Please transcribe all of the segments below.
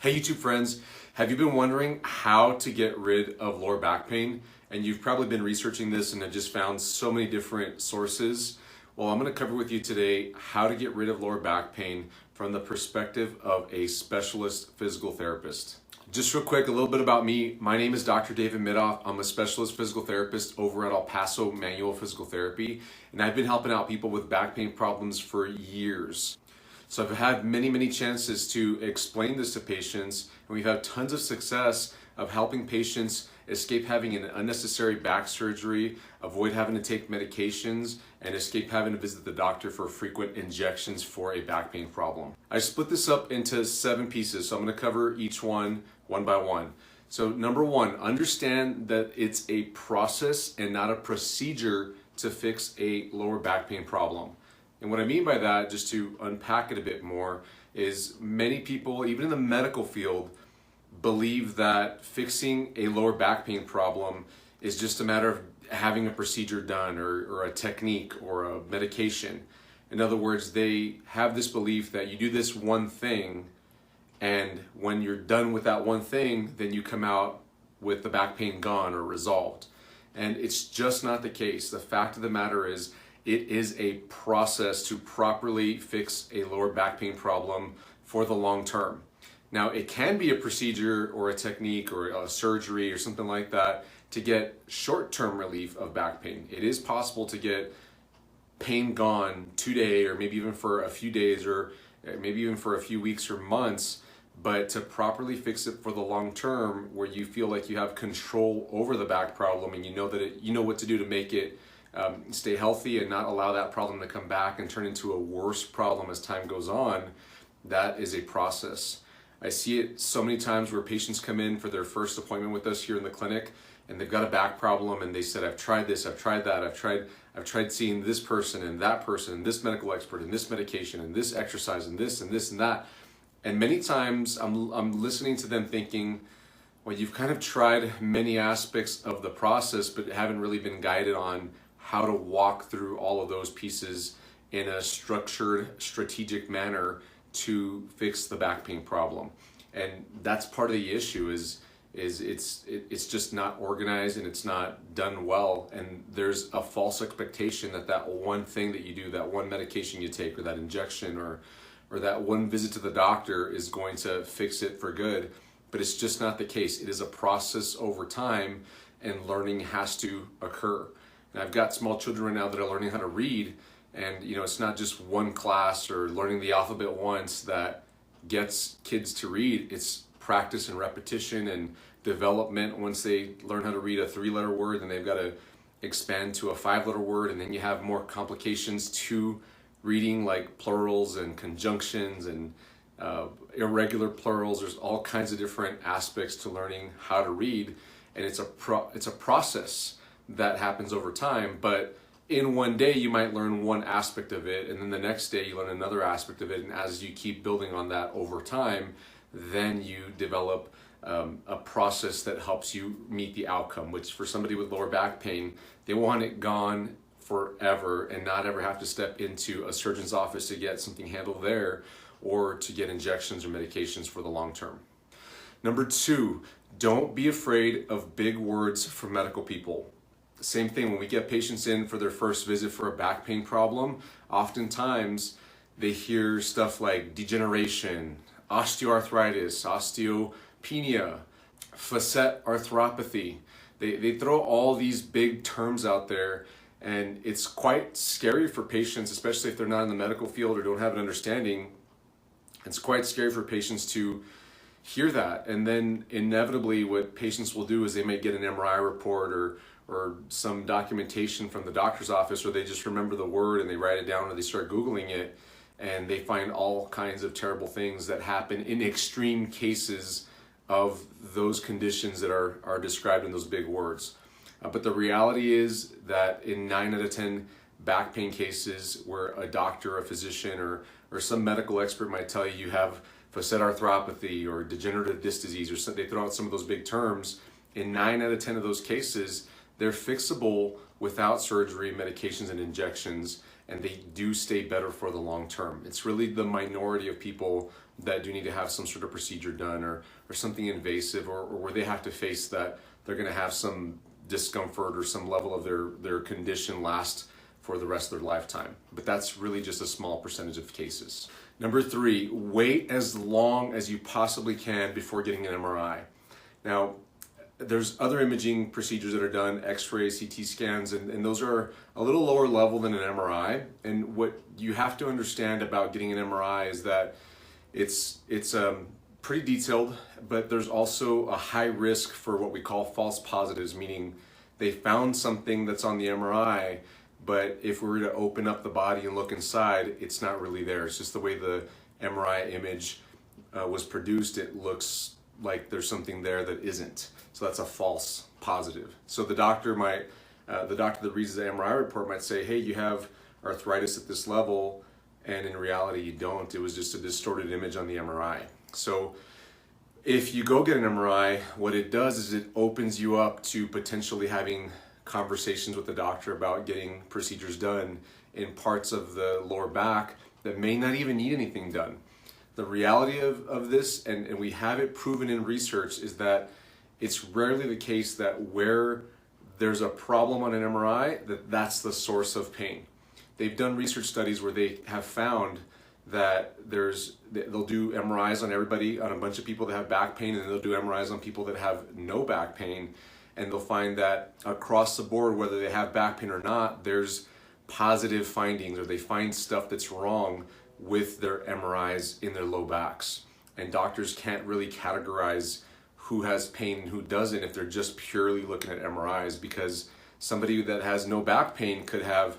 Hey YouTube friends, have you been wondering how to get rid of lower back pain? And you've probably been researching this and have just found so many different sources. Well, I'm going to cover with you today how to get rid of lower back pain from the perspective of a specialist physical therapist. Just real quick, a little bit about me. My name is Dr. David Middaugh. I'm a specialist physical therapist over at Paso Manual Physical Therapy, and I've been helping out people with back pain problems for years. So I've had many chances to explain this to patients, and we've had tons of success of helping patients escape having an unnecessary back surgery, avoid having to take medications, and escape having to visit the doctor for frequent injections for a back pain problem. I split this up into 7 pieces, so I'm going to cover each one by one. So number 1, understand that it's a process and not a procedure to fix a lower back pain problem. And what I mean by that, just to unpack it a bit more, is many people, even in the medical field, believe that fixing a lower back pain problem is just a matter of having a procedure done or a technique or a medication. In other words, they have this belief that you do this one thing, and when you're done with that one thing, then you come out with the back pain gone or resolved. And it's just not the case. The fact of the matter is, it is a process to properly fix a lower back pain problem for the long term. Now, it can be a procedure or a technique or a surgery or something like that to get short-term relief of back pain. It is possible to get pain gone today, or maybe even for a few days, or maybe even for a few weeks or months, but to properly fix it for the long term, where you feel like you have control over the back problem and you know that you know what to do to make it stay healthy and not allow that problem to come back and turn into a worse problem as time goes on. That is a process. I see it so many times where patients come in for their first appointment with us here in the clinic, and they've got a back problem, and they said, I've tried this, I've tried that, I've tried seeing this person and that person and this medical expert and this medication and this exercise and this and this and that. And many times I'm listening to them thinking, well, you've kind of tried many aspects of the process, but haven't really been guided on how to walk through all of those pieces in a structured, strategic manner to fix the back pain problem. And that's part of the issue is it's just not organized and it's not done well. And there's a false expectation that one thing that you do, that one medication you take, or that injection, or that one visit to the doctor is going to fix it for good. But it's just not the case. It is a process over time, and learning has to occur. And I've got small children right now that are learning how to read, and it's not just one class or learning the alphabet once that gets kids to read. It's practice and repetition and development. Once they learn how to read a 3-letter word, then they've got to expand to a 5-letter word, and then you have more complications to reading, like plurals and conjunctions and irregular plurals. There's all kinds of different aspects to learning how to read, and it's a process that happens over time. But in one day you might learn one aspect of it, and then the next day you learn another aspect of it, and as you keep building on that over time, then you develop a process that helps you meet the outcome, which for somebody with lower back pain, they want it gone forever and not ever have to step into a surgeon's office to get something handled there, or to get injections or medications for the long term. Number 2, don't be afraid of big words from medical people. Same thing, when we get patients in for their first visit for a back pain problem, oftentimes they hear stuff like degeneration, osteoarthritis, osteopenia, facet arthropathy. They throw all these big terms out there, and it's quite scary for patients, especially if they're not in the medical field or don't have an understanding. It's quite scary for patients to hear that, and then inevitably what patients will do is they may get an MRI report or some documentation from the doctor's office, or they just remember the word and they write it down, or they start Googling it, and they find all kinds of terrible things that happen in extreme cases of those conditions that are described in those big words. But the reality is that in 9 out of 10 back pain cases where a doctor, a physician, or some medical expert might tell you you have facet arthropathy or degenerative disc disease, or they throw out some of those big terms, in 9 out of 10 of those cases, they're fixable without surgery, medications, and injections, and they do stay better for the long term. It's really the minority of people that do need to have some sort of procedure done, or something invasive, or where they have to face that they're going to have some discomfort or some level of their condition last for the rest of their lifetime. But that's really just a small percentage of cases. Number 3, wait as long as you possibly can before getting an MRI. Now, there's other imaging procedures that are done, x-rays, CT scans, and those are a little lower level than an MRI. And what you have to understand about getting an MRI is that it's pretty detailed, but there's also a high risk for what we call false positives, meaning they found something that's on the MRI, but if we were to open up the body and look inside, it's not really there. It's just the way the MRI image was produced. It looks like there's something there that isn't. So that's a false positive. So the doctor that reads the MRI report might say, hey, you have arthritis at this level, and in reality you don't. It was just a distorted image on the MRI. So if you go get an MRI, what it does is it opens you up to potentially having conversations with the doctor about getting procedures done in parts of the lower back that may not even need anything done. The reality of this, and we have it proven in research, is that it's rarely the case that where there's a problem on an MRI, that's the source of pain. They've done research studies where they have found that they'll do MRIs on everybody, on a bunch of people that have back pain, and they'll do MRIs on people that have no back pain, and they'll find that across the board, whether they have back pain or not, there's positive findings, or they find stuff that's wrong with their MRIs in their low backs. And doctors can't really categorize who has pain and who doesn't if they're just purely looking at MRIs, because somebody that has no back pain could have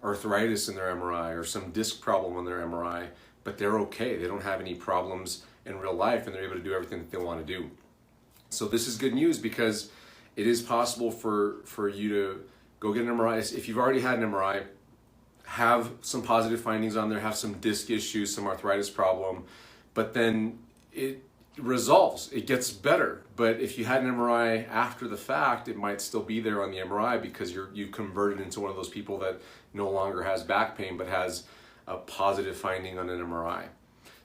arthritis in their MRI or some disc problem on their MRI, but they're okay. They don't have any problems in real life, and they're able to do everything that they want to do. So this is good news, because it is possible for you to go get an MRI. If you've already had an MRI, have some positive findings on there, have some disc issues, some arthritis problem, but then it resolves, it gets better. But if you had an MRI after the fact, it might still be there on the MRI because you've converted into one of those people that no longer has back pain but has a positive finding on an MRI.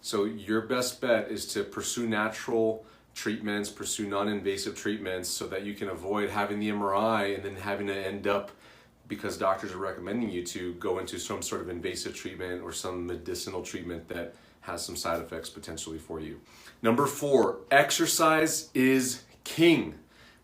So your best bet is to pursue natural treatments, pursue non-invasive treatments, so that you can avoid having the MRI and then having to end up, because doctors are recommending you to go into some sort of invasive treatment or some medicinal treatment that has some side effects potentially for you. Number 4, exercise is king.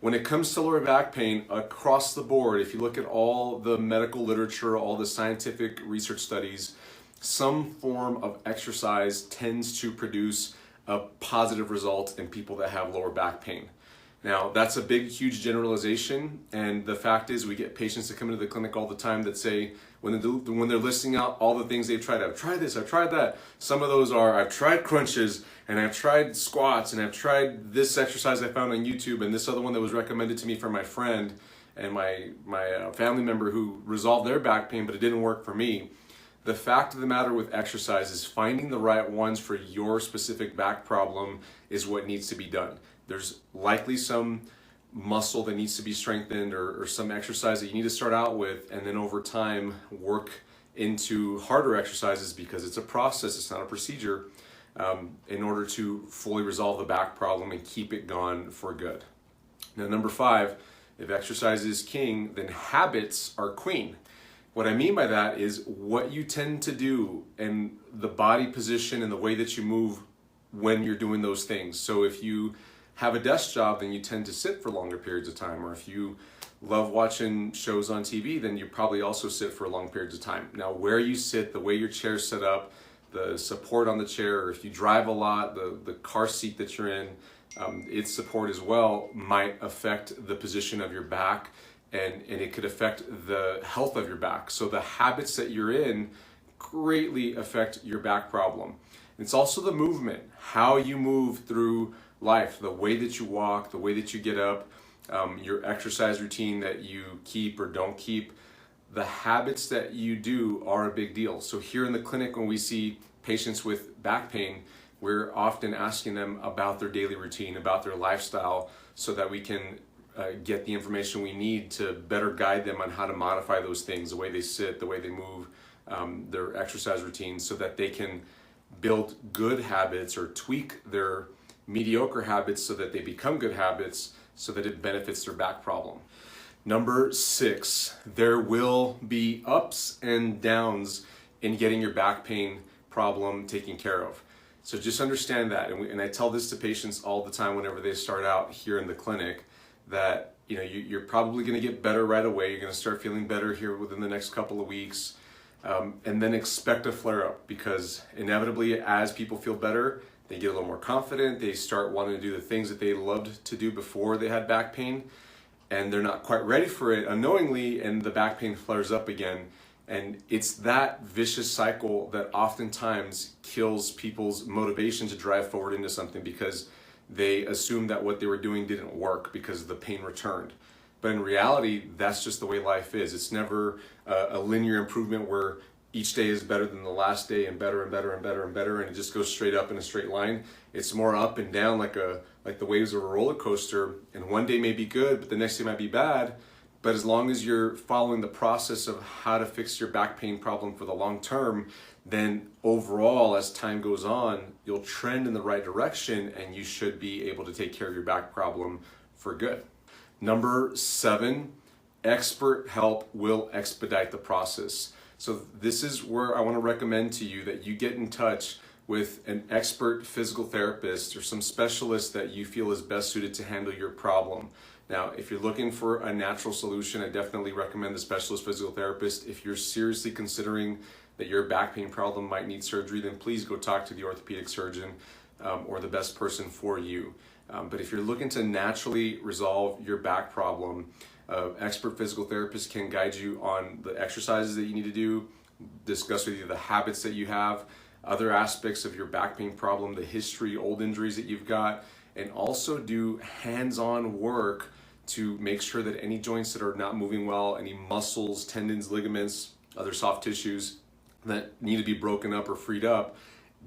When it comes to lower back pain, across the board, if you look at all the medical literature, all the scientific research studies, some form of exercise tends to produce a positive result in people that have lower back pain. Now, that's a big, huge generalization, and the fact is we get patients that come into the clinic all the time that say, when they're listing out all the things they've tried, I've tried this, I've tried that. Some of those are, I've tried crunches, and I've tried squats, and I've tried this exercise I found on YouTube, and this other one that was recommended to me from my friend and my family member who resolved their back pain, but it didn't work for me. The fact of the matter with exercise is finding the right ones for your specific back problem is what needs to be done. There's likely some muscle that needs to be strengthened, or some exercise that you need to start out with, and then over time work into harder exercises, because it's a process, it's not a procedure, in order to fully resolve the back problem and keep it gone for good. Now, number 5, if exercise is king, then habits are queen. What I mean by that is what you tend to do and the body position and the way that you move when you're doing those things. So if you have a desk job, then you tend to sit for longer periods of time. Or if you love watching shows on TV, then you probably also sit for long periods of time. Now, where you sit, the way your chair's set up, the support on the chair, or if you drive a lot, the car seat that you're in, its support as well might affect the position of your back, and it could affect the health of your back. So the habits that you're in greatly affect your back problem. It's also the movement, how you move through life, the way that you walk, the way that you get up, your exercise routine that you keep or don't keep. The habits that you do are a big deal. So here in the clinic, when we see patients with back pain, we're often asking them about their daily routine, about their lifestyle, so that we can get the information we need to better guide them on how to modify those things, the way they sit, the way they move, their exercise routines so that they can build good habits or tweak their mediocre habits so that they become good habits so that it benefits their back problem. Number 6, there will be ups and downs in getting your back pain problem taken care of. So just understand that, and I tell this to patients all the time whenever they start out here in the clinic, that you're probably going to get better right away. You're going to start feeling better here within the next couple of weeks, and then expect a flare-up, because inevitably as people feel better, they get a little more confident, they start wanting to do the things that they loved to do before they had back pain, and they're not quite ready for it unknowingly, and the back pain flares up again. And it's that vicious cycle that oftentimes kills people's motivation to drive forward into something, because they assume that what they were doing didn't work because the pain returned. But in reality, that's just the way life is. It's never a linear improvement where each day is better than the last day, and better and better and better and better, and it just goes straight up in a straight line. It's more up and down, like the waves of a roller coaster, and one day may be good, but the next day might be bad. But as long as you're following the process of how to fix your back pain problem for the long term, then overall, as time goes on, you'll trend in the right direction, and you should be able to take care of your back problem for good. Number 7, expert help will expedite the process. So this is where I want to recommend to you that you get in touch with an expert physical therapist or some specialist that you feel is best suited to handle your problem. Now, if you're looking for a natural solution, I definitely recommend the specialist physical therapist. If you're seriously considering that your back pain problem might need surgery, then please go talk to the orthopedic surgeon or the best person for you. But if you're looking to naturally resolve your back problem, expert physical therapist can guide you on the exercises that you need to do, discuss with you the habits that you have, other aspects of your back pain problem, the history, old injuries that you've got, and also do hands-on work to make sure that any joints that are not moving well, any muscles, tendons, ligaments, other soft tissues that need to be broken up or freed up,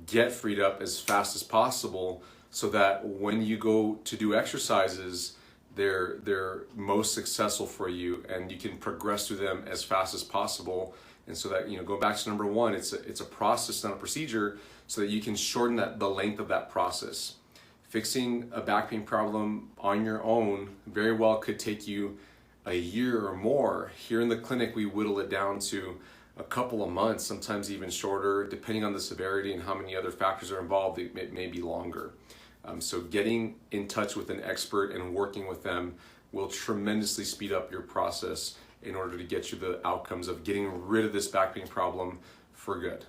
get freed up as fast as possible, so that when you go to do exercises, they're most successful for you, and you can progress through them as fast as possible. And so that, go back to number 1, it's a process, not a procedure, so that you can shorten the length of that process. Fixing a back pain problem on your own very well could take you a year or more. Here in the clinic, we whittle it down to a couple of months, sometimes even shorter, depending on the severity and how many other factors are involved. It may be longer. So getting in touch with an expert and working with them will tremendously speed up your process in order to get you the outcomes of getting rid of this back pain problem for good.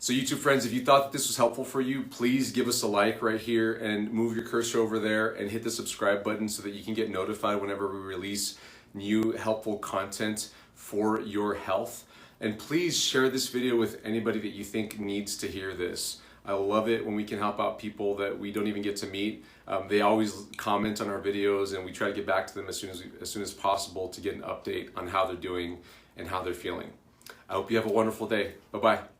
So YouTube friends, if you thought that this was helpful for you, please give us a like right here and move your cursor over there and hit the subscribe button so that you can get notified whenever we release new helpful content for your health. And please share this video with anybody that you think needs to hear this. I love it when we can help out people that we don't even get to meet. They always comment on our videos, and we try to get back to them as soon as possible to get an update on how they're doing and how they're feeling. I hope you have a wonderful day. Bye-bye.